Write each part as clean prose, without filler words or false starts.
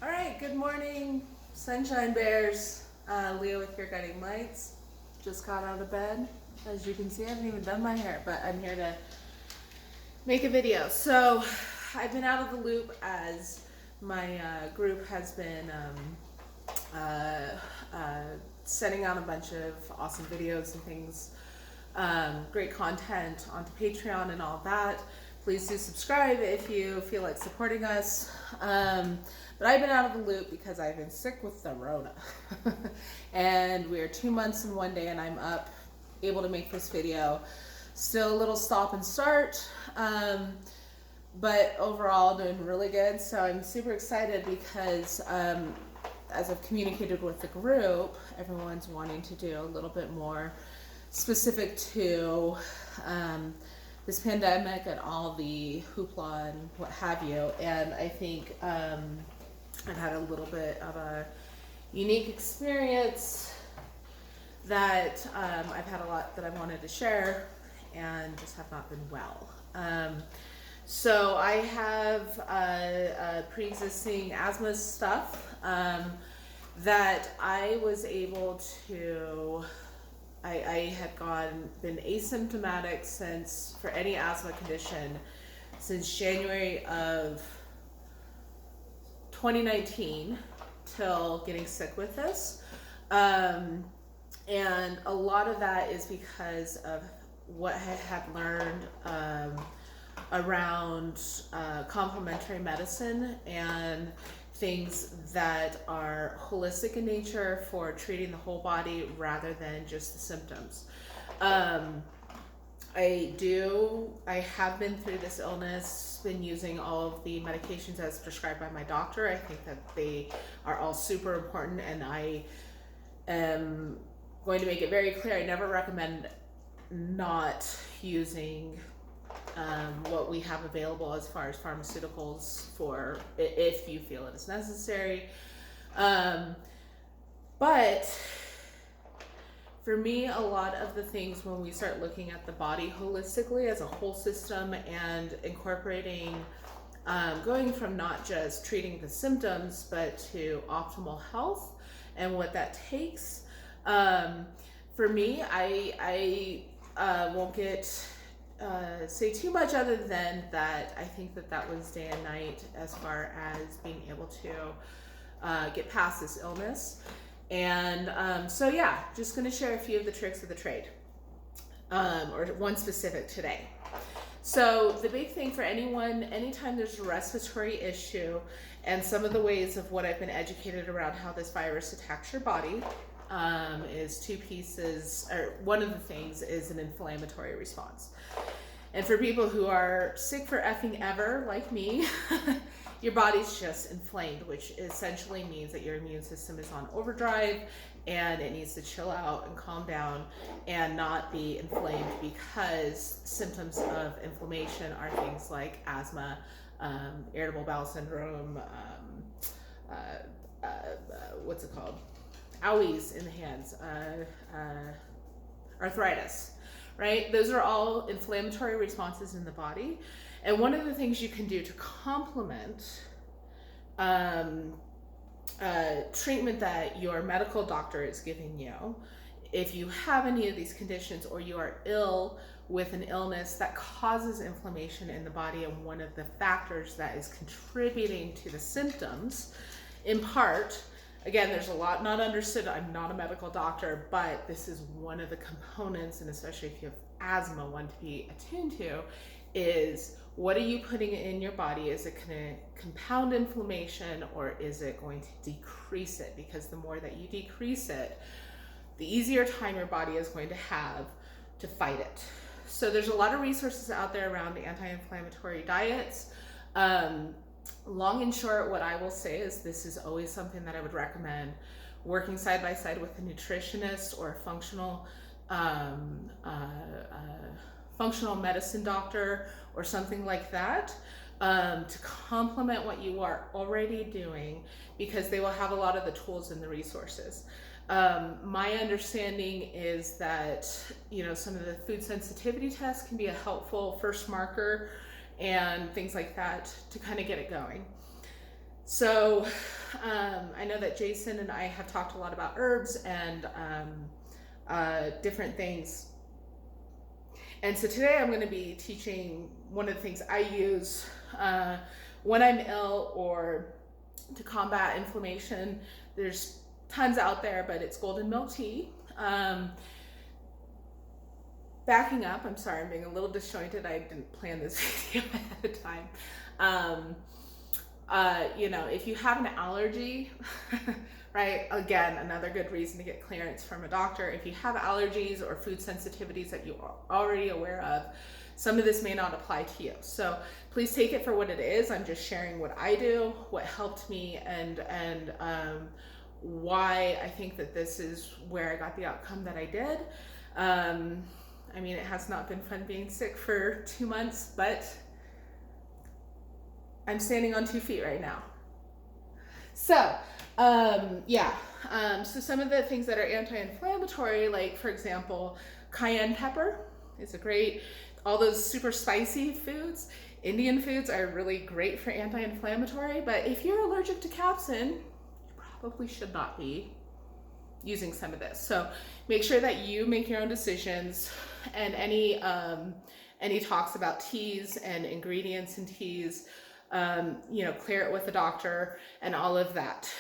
All right, good morning, Sunshine Bears. Leo with your guiding lights. Just got out of bed. As you can see, I haven't even done my hair, but I'm here to make a video. So I've been out of the loop as my group has been sending out a bunch of awesome videos and things, great content onto Patreon and all that. Please do subscribe if you feel like supporting us. But I've been out of the loop because I've been sick with the rona. And we're 2 months and 1 day and I'm up, able to make this video. Still a little stop and start, but overall doing really good. So I'm super excited because as I've communicated with the group, everyone's wanting to do a little bit more specific to this pandemic and all the hoopla and what have you. And I think I've had a little bit of a unique experience that I've had a lot that I wanted to share and just have not been well. So I have pre-existing asthma stuff that I was able to, I had been asymptomatic since, for any asthma condition, since January of 2019 till getting sick with this. And a lot of that is because of what I had learned around complementary medicine and things that are holistic in nature for treating the whole body rather than just the symptoms. I have been through this illness, been using all of the medications as prescribed by my doctor. I think that they are all super important, and I am going to make it very clear, I never recommend not using what we have available as far as pharmaceuticals for if you feel it is necessary. But for me, a lot of the things when we start looking at the body holistically as a whole system and incorporating, going from not just treating the symptoms, but to optimal health and what that takes. For me, I won't say too much other than that I think that was day and night as far as being able to get past this illness. And so yeah, just going to share a few of the tricks of the trade, or one specific today. So the big thing for anyone, anytime there's a respiratory issue, and some of the ways of what I've been educated around how this virus attacks your body, is two pieces, or one of the things is an inflammatory response. And for people who are sick for effing ever, like me, your body's just inflamed, which essentially means that your immune system is on overdrive and it needs to chill out and calm down and not be inflamed, because symptoms of inflammation are things like asthma, irritable bowel syndrome, what's it called? Owies in the hands, arthritis, right? Those are all inflammatory responses in the body. And one of the things you can do to complement treatment that your medical doctor is giving you, if you have any of these conditions or you are ill with an illness that causes inflammation in the body, and one of the factors that is contributing to the symptoms, in part, again, there's a lot not understood. I'm not a medical doctor, but this is one of the components, and especially if you have asthma, one to be attuned to is, what are you putting in your body? Is it going to compound inflammation, or is it going to decrease it? Because the more that you decrease it, the easier time your body is going to have to fight it. So there's a lot of resources out there around anti-inflammatory diets. Long and short, what I will say is this is always something that I would recommend working side by side with a nutritionist or a functional medicine doctor or something like that, to complement what you are already doing, because they will have a lot of the tools and the resources. My understanding is that, some of the food sensitivity tests can be a helpful first marker and things like that to kind of get it going. So I know that Jason and I have talked a lot about herbs and different things. And so today I'm going to be teaching one of the things I use when I'm ill or to combat inflammation. There's tons out there, but it's golden milk tea. Backing up, I'm sorry, I'm being a little disjointed. I didn't plan this video ahead of time. You know, if you have an allergy, right, again, another good reason to get clearance from a doctor. If you have allergies or food sensitivities that you are already aware of, some of this may not apply to you. So please take it for what it is. I'm just sharing what I do, what helped me, and why I think that this is where I got the outcome that I did. I mean, it has not been fun being sick for 2 months, but I'm standing on 2 feet right now. So, so some of the things that are anti-inflammatory, like for example, cayenne pepper is a great, all those super spicy foods, Indian foods are really great for anti-inflammatory, but if you're allergic to capsaicin, you probably should not be using some of this. So make sure that you make your own decisions, and any talks about teas and ingredients in teas, you know, clear it with a doctor and all of that.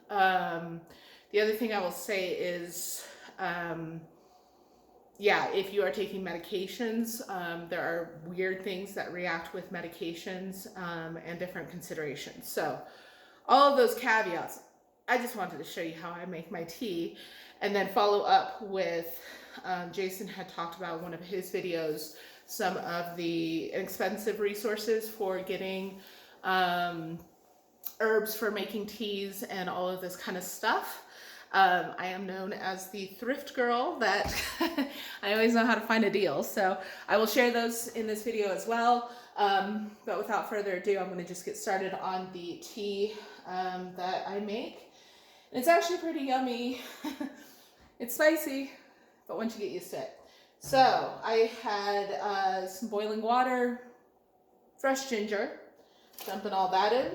The other thing I will say is, if you are taking medications, there are weird things that react with medications and different considerations. So all of those caveats, I just wanted to show you how I make my tea, and then follow up with, Jason had talked about in one of his videos, some of the inexpensive resources for getting herbs for making teas and all of this kind of stuff. I am known as the thrift girl, that I always know how to find a deal. So I will share those in this video as well. But without further ado, I'm going to just get started on the tea that I make. And it's actually pretty yummy. It's spicy, but once you get used to it. So I had some boiling water, fresh ginger, dumping all that in,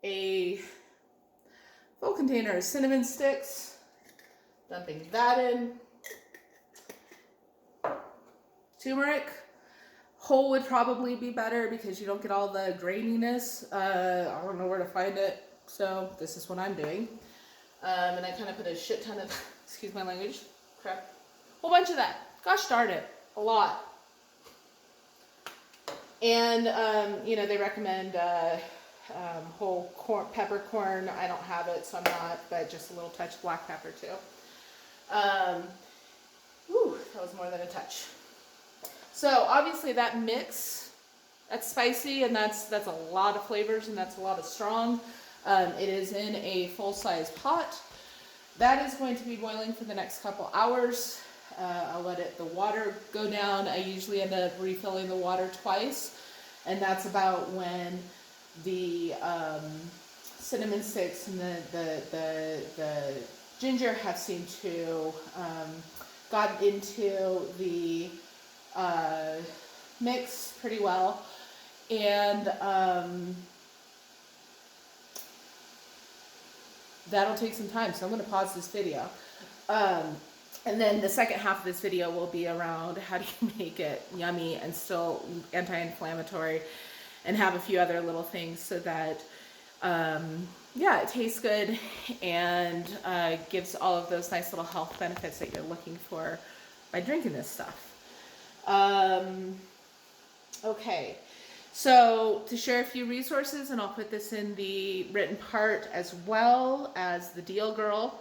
a full container of cinnamon sticks, dumping that in, turmeric. Whole would probably be better because you don't get all the graininess. I don't know where to find it, so this is what I'm doing. And I kind of put a shit ton of, excuse my language, crap, whole bunch of that. Gosh darn it, a lot. And, you know, they recommend whole peppercorn. I don't have it, so I'm not, but just a little touch of black pepper too. That was more than a touch. So obviously that mix, that's spicy, and that's a lot of flavors, and that's a lot of strong. It is in a full-size pot. That is going to be boiling for the next couple hours. I'll let the water go down. I usually end up refilling the water twice, and that's about when the cinnamon sticks and the ginger have seemed to got into the mix pretty well, and that'll take some time, so I'm going to pause this video. And then the second half of this video will be around how do you make it yummy and still anti-inflammatory, and have a few other little things so that, it tastes good and gives all of those nice little health benefits that you're looking for by drinking this stuff. Okay, so to share a few resources, and I'll put this in the written part as well as the deal girl.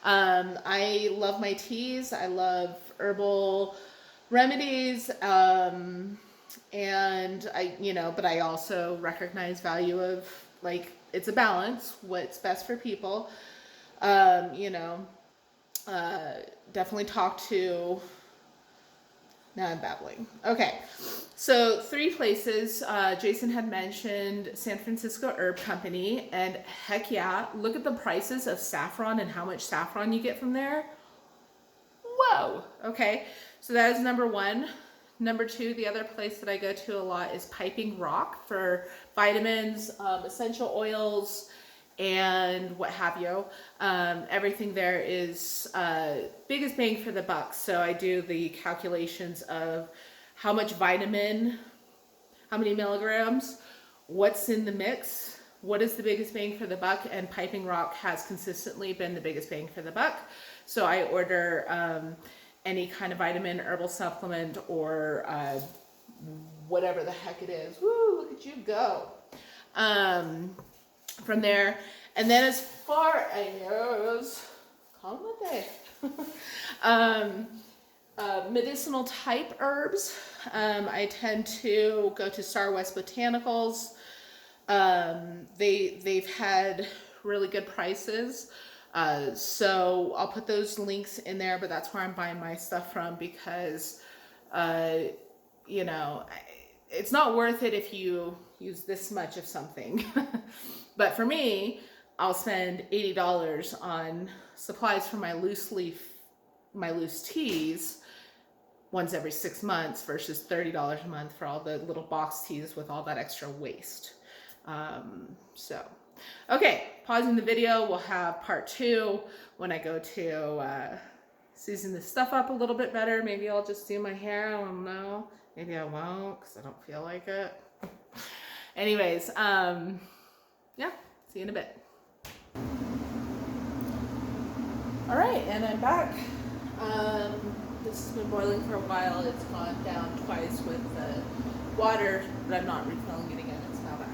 I love my teas. I love herbal remedies. And but I also recognize value of, like, it's a balance, what's best for people. Definitely talk to, now I'm babbling. Okay, so 3 places. Jason had mentioned San Francisco Herb Company, and heck yeah, look at the prices of saffron and how much saffron you get from there. Whoa, okay, so that is number 1. Number two, the other place that I go to a lot is Piping Rock for vitamins, essential oils, and what have you. Everything there is biggest bang for the buck. So I do the calculations of how much vitamin, how many milligrams, what's in the mix, what is the biggest bang for the buck, and Piping Rock has consistently been the biggest bang for the buck. So I order any kind of vitamin, herbal supplement, or whatever the heck it is. Woo, look at you go. From there, and then as far as medicinal type herbs, I tend to go to Star West Botanicals. They've had really good prices. So I'll put those links in there, but that's where I'm buying my stuff from because, you know, it's not worth it if you use this much of something. But for me, I'll spend $80 on supplies for my loose teas once every 6 months versus $30 a month for all the little box teas with all that extra waste. Okay, pausing the video, we'll have part 2 when I go to season this stuff up a little bit better. Maybe I'll just do my hair, I don't know. Maybe I won't because I don't feel like it. Anyways, yeah, see you in a bit. All right, and I'm back. This has been boiling for a while. It's gone down twice with the water, but I'm not refilling it again. It's now about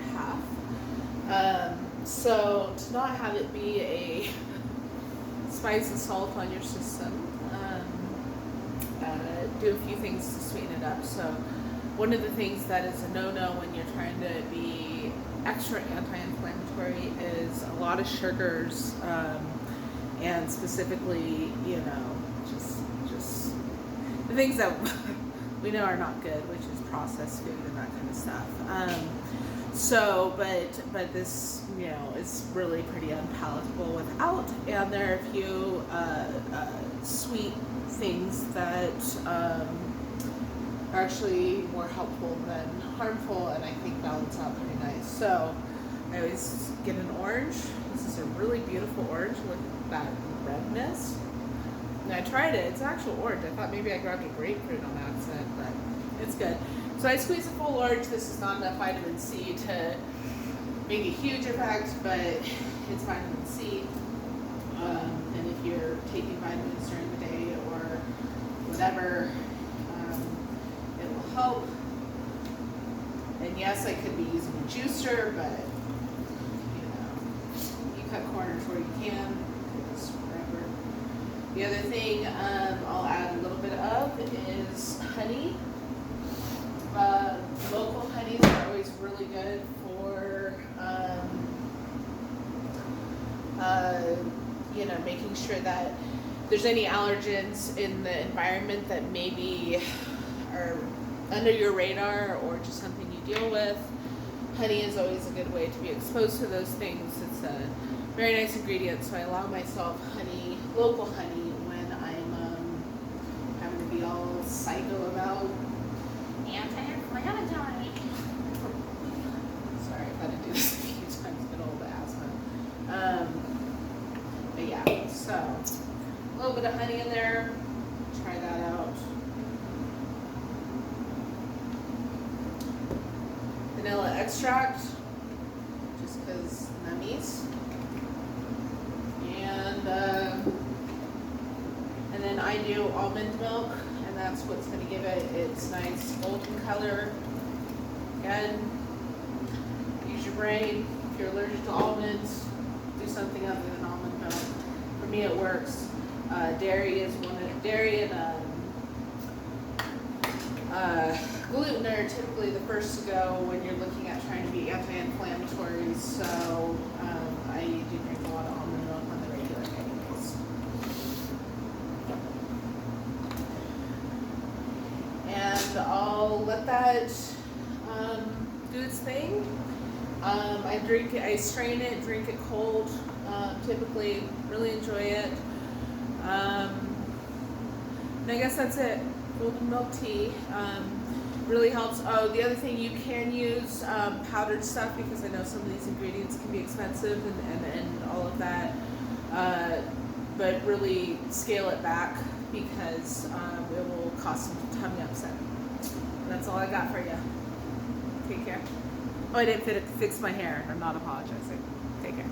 half. So to not have it be a spice and salt on your system, do a few things to sweeten it up. So one of the things that is a no-no when you're trying to be extra anti-inflammatory is a lot of sugars, and specifically, you know, just the things that we know are not good, which is processed food and that kind of stuff. So, but this, you know, is really pretty unpalatable without, and there are a few sweet things that are actually more helpful than harmful, and I think balance out pretty nice. So I always get an orange. This is a really beautiful orange. Look at that redness. And I tried it. It's actual orange. I thought maybe I grabbed a grapefruit on accident, but it's good. So I squeeze a full orange. This is not enough vitamin C to make a huge effect, but it's vitamin C. And if you're taking vitamins during the day or whatever, it will help. And yes, I could be using a juicer, but you know, you cut corners where you can. It's whatever. The other thing I'll add a little bit of is honey. Local honeys are always really good for, you know, making sure that there's any allergens in the environment that maybe are under your radar or just something you deal with. Honey is always a good way to be exposed to those things. It's a very nice ingredient, so I allow myself honey, local honey, when I'm having to be all psycho about anti-inflammatory. Sorry, I've had to do this a few times, good old asthma. But yeah, so a little bit of honey in there. Try that out. Vanilla extract, just because nummies. And then I do almond milk, and that's what's going to give it its nice golden color. Again, use your brain. If you're allergic to almonds, do something other than almond milk. For me, it works. Dairy is dairy and gluten are typically the first to go when you're looking at trying to be anti-inflammatory. So I do drink a lot of almond milk on the regular basis. And I'll let that do its thing. I strain it, drink it cold, typically, really enjoy it. And I guess that's it. golden milk tea really helps. Oh, the other thing, you can use powdered stuff, because I know some of these ingredients can be expensive and all of that. But really scale it back, because it will cause some tummy upset. And that's all I got for you. Take care. Oh, I didn't fix my hair. I'm not apologizing. Take care.